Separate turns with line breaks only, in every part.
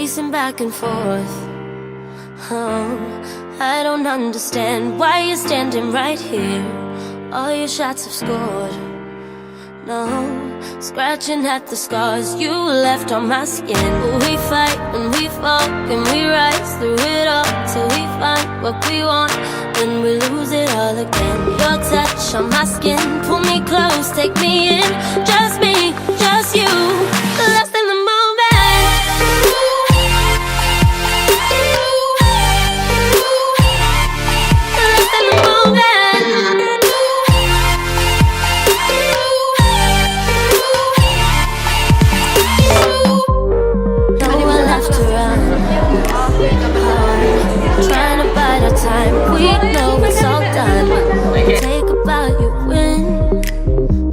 pacing back and forth. Oh, I don't understand why you're standing right here. All your shots have scored. No, scratching at the scars you left on my skin. We fight and we fall and we rise through it all till we find what we want. Then we lose it all again. Your touch on my skin, pull me close, take me in. Just me, just you, lost in the moment. Lost in the moment. Trying to bide our time, we know it's all done. Take a bow, you win.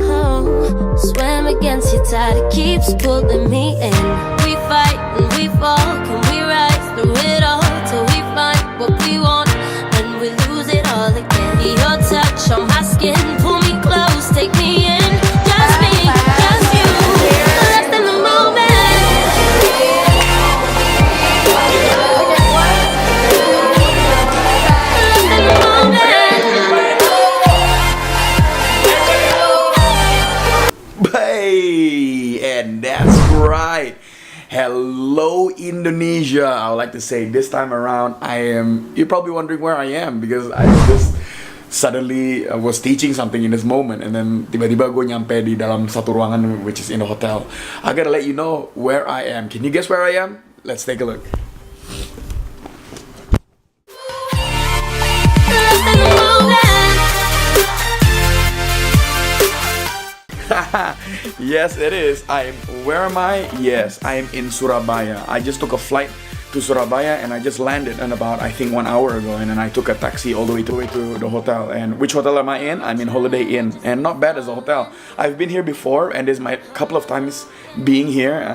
Oh, swim against your tide, it keeps pulling me in. We fight and we fall, can we rise through it all till we find what we want, and we lose it all again. Your touch on my skin, pull me close, take me in. Just me, just you, lost in the moment.
Hey, and that's right. Hello, Indonesia. I would like to say this time around, you're probably wondering where I am because I just suddenly was teaching something in this moment, and then tiba-tiba gue nyampe di dalam satu ruangan which is in a hotel. I gotta let you know where I am. Can you guess where I am? Let's take a look. Yes, it is. Where am I? Yes, I am in Surabaya. I just took a flight to Surabaya and I just landed in about, I think, 1 hour ago, and then I took a taxi all the way to the hotel. And which hotel am I in? I'm in Holiday Inn, and not bad as a hotel. I've been here before, and this is my couple of times being here.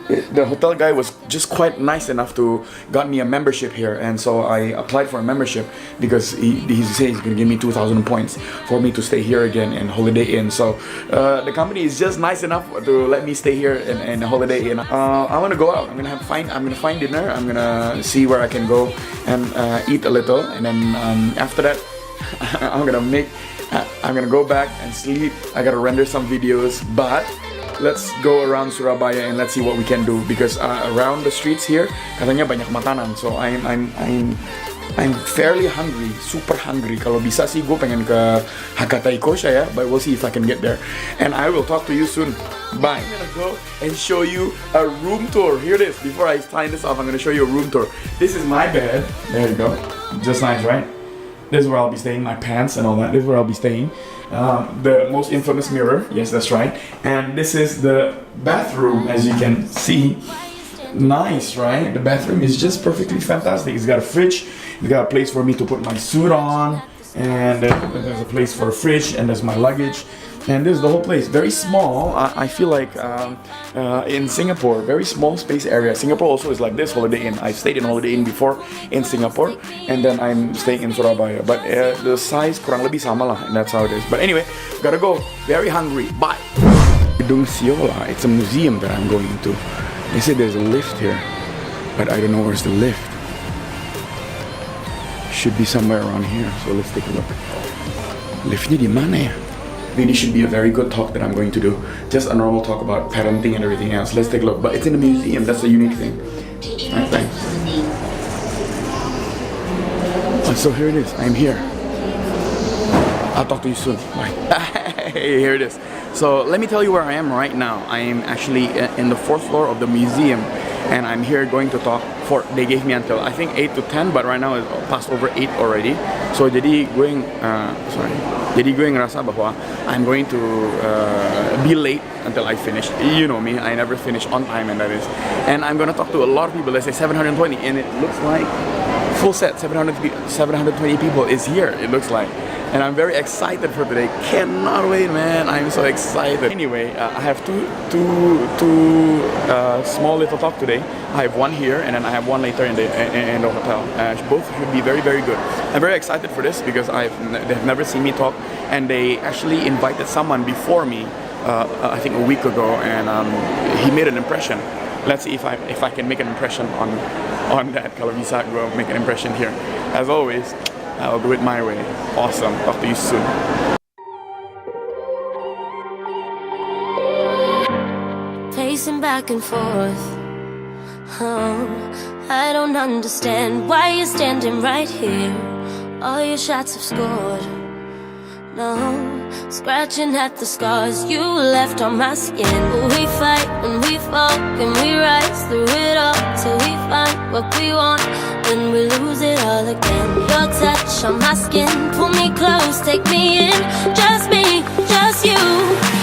The hotel guy was just quite nice enough to got me a membership here, and so I applied for a membership because he said he's gonna give me 2,000 points for me to stay here again in Holiday Inn. So the company is just nice enough to let me stay here in Holiday Inn. I'm gonna go out. I'm gonna find dinner. I'm gonna see where I can go and eat a little, and then after that, I'm gonna go back and sleep. I gotta render some videos, but let's go around Surabaya and let's see what we can do, because around the streets here katanya banyak makanan, so I'm fairly hungry, super hungry. Kalau bisa sih gue pengen ke Jakarta ya, but we'll see if I can get there. And I will talk to you soon. Bye. I'm gonna go and show you a room tour. Here it is. Before I sign this off, I'm gonna show you a room tour. This is my bed. There you go. Just nice, right? This is where I'll be staying. My pants and all that. This is where I'll be staying. The most infamous mirror, yes, that's right. And this is the bathroom, as you can see. Nice, right? The bathroom is just perfectly fantastic. It's got a fridge, it's got a place for me to put my suit on, and there's a place for a fridge, and there's my luggage. And this is the whole place, very small. I feel like in Singapore, very small space area. Singapore also is like this, Holiday Inn. I stayed in Holiday Inn before in Singapore, and then I'm staying in Surabaya. But the size kurang lebih sama lah, and that's how it is. But anyway, gotta go. Very hungry. Bye. Gedung Siola, it's a museum that I'm going to. They say there's a lift here, but I don't know where's the lift. Should be somewhere around here, so let's take a look. Liftnya di mana ya? Really should be a very good talk that I'm going to do. Just a normal talk about parenting and everything else. Let's take a look. But it's in a museum, that's a unique thing. Alright, thanks. Oh, so here it is, I'm here. I'll talk to you soon. Bye. Hey, here it is. So let me tell you where I am right now. I am actually in the 4th floor of the museum, and I'm here going to talk for, they gave me until I think 8 to 10, but right now it's past over 8 already. So jadi gue ngerasa bahwa I'm going to be late until I finish. You know me, I never finish on time, and that is. And I'm gonna talk to a lot of people. Let's say 720, and it looks like full set 720 people is here. It looks like. And I'm very excited for today. Cannot wait, man. I'm so excited. Anyway, I have two small little talk today. I have one here, and then I have one later in the hotel. Both should be very, very good. I'm very excited for this because they've never seen me talk, and they actually invited someone before me, I think a week ago, and he made an impression. let's see if I can make an impression on that. Kalau bisa gue make an impression here. As always, I'll do it my way. Awesome. Talk to you soon.
Pacing back and forth. Oh, I don't understand why you're standing right here. All your shots have scored. No, scratching at the scars you left on my skin. We fight and we fall and we rise through it all till we find what we want. Then we lose it all again. Your touch on my skin, pull me close, take me in. Just me, just you,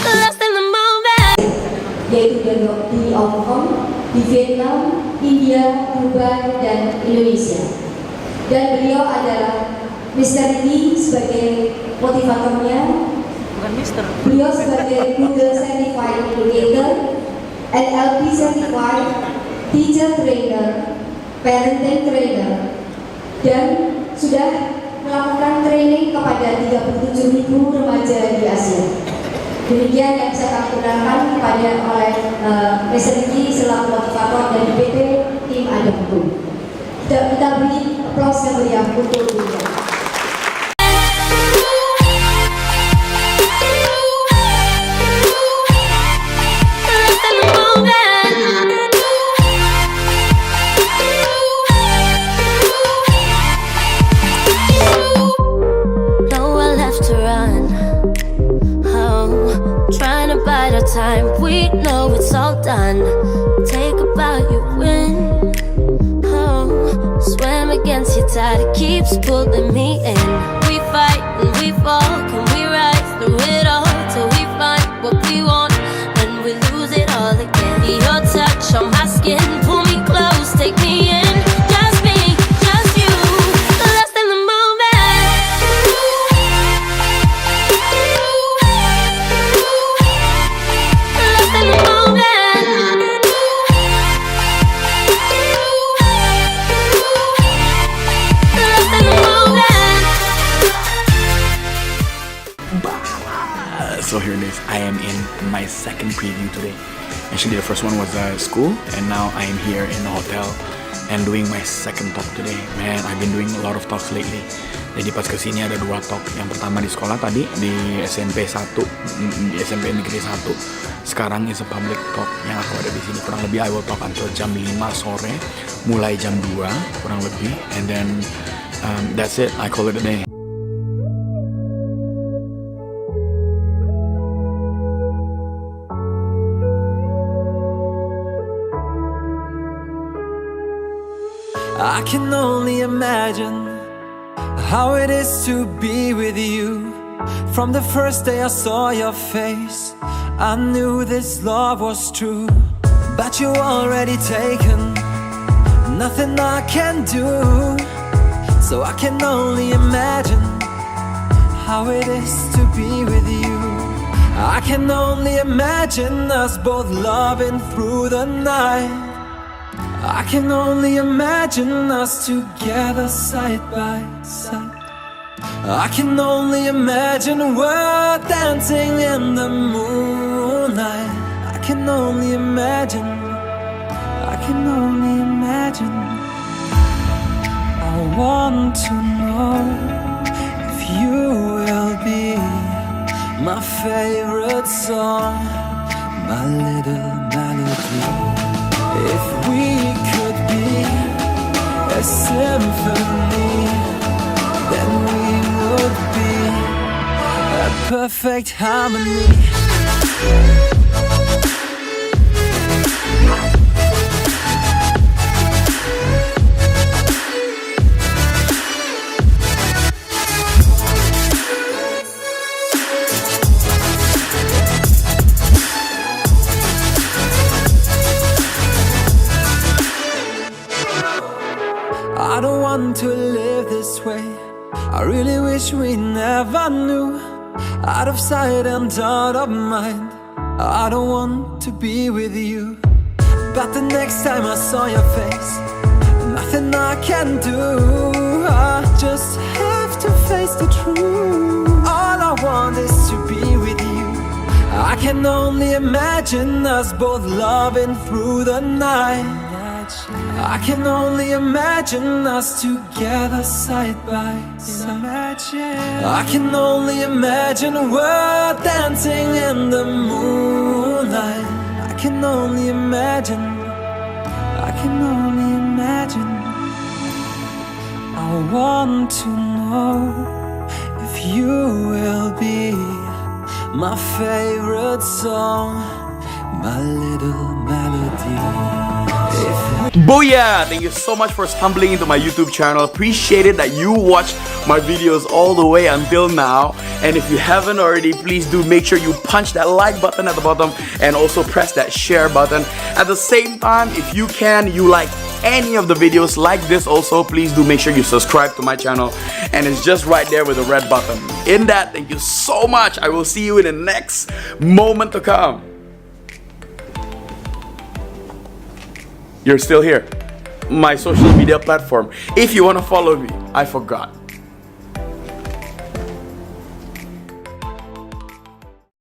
lost in the moment.
Yaitu di Hong Kong, di Vietnam, India, Dubai, dan Indonesia. Dan beliau adalah Mr. Ricky sebagai motivatornya.
Bukan Mister.
Beliau sebagai Google Certified Educator, NLP Certified Teacher Trainer, Parenting Trainer, dan sudah melakukan training kepada 37.000 remaja di Asia. Demikian yang bisa kami kenalkan kepada oleh Mr. Ricky selaku motivator dari PT Tim Adam Khoo. Kita beri aplaus yang meriah untuk beliau.
Time we know it's all done. Take a bow, you win. Oh, swim against your tide, it keeps pulling me in. We fight and we fall, can we rise through it all till we find what we want? Then we lose it all again. Your touch on my skin, pull me close, take me in. Just me, just you, lost in the moment.
So here it is. I am in my second preview today. Actually, the first one was school, and now I am here in the hotel and doing my second talk today. Man, I've been doing a lot of talks lately. Jadi pas kesini ada 2 talk. Yang pertama di sekolah tadi di SMP 1, di SMP Negeri 1. Sekarang is a public talk yang aku ada di sini. Kurang lebih I will talk until jam 5 sore, mulai jam 2 kurang lebih, and then that's it. I call it a day.
I can only imagine how it is to be with you. From the first day I saw your face, I knew this love was true. But you already taken, nothing I can do. So I can only imagine how it is to be with you. I can only imagine us both loving through the night. I can only imagine us together side by side. I can only imagine we're dancing in the moonlight. I can only imagine, I can only imagine. I want to know if you will be my favorite song, my little melody. If we could be a symphony, then we would be a perfect harmony. I don't want to live this way. I really wish we never knew. Out of sight and out of mind, I don't want to be with you. But the next time I saw your face, nothing I can do. I just have to face the truth. All I want is to be with you. I can only imagine us both loving through the night. I can only imagine us together side by side. I can only imagine we're dancing in the moonlight. I can only imagine. I can only imagine. I want to know if you will be my favorite song, my little melody.
Booyah! Thank you so much for stumbling into my YouTube channel. Appreciate it that you watched my videos all the way until now. And if you haven't already, please do make sure you punch that like button at the bottom and also press that share button. At the same time, if you like any of the videos like this also, please do make sure you subscribe to my channel, and it's just right there with the red button. In that, thank you so much. I will see you in the next moment to come. You're still here. My social media platform. If you want to follow me, I forgot.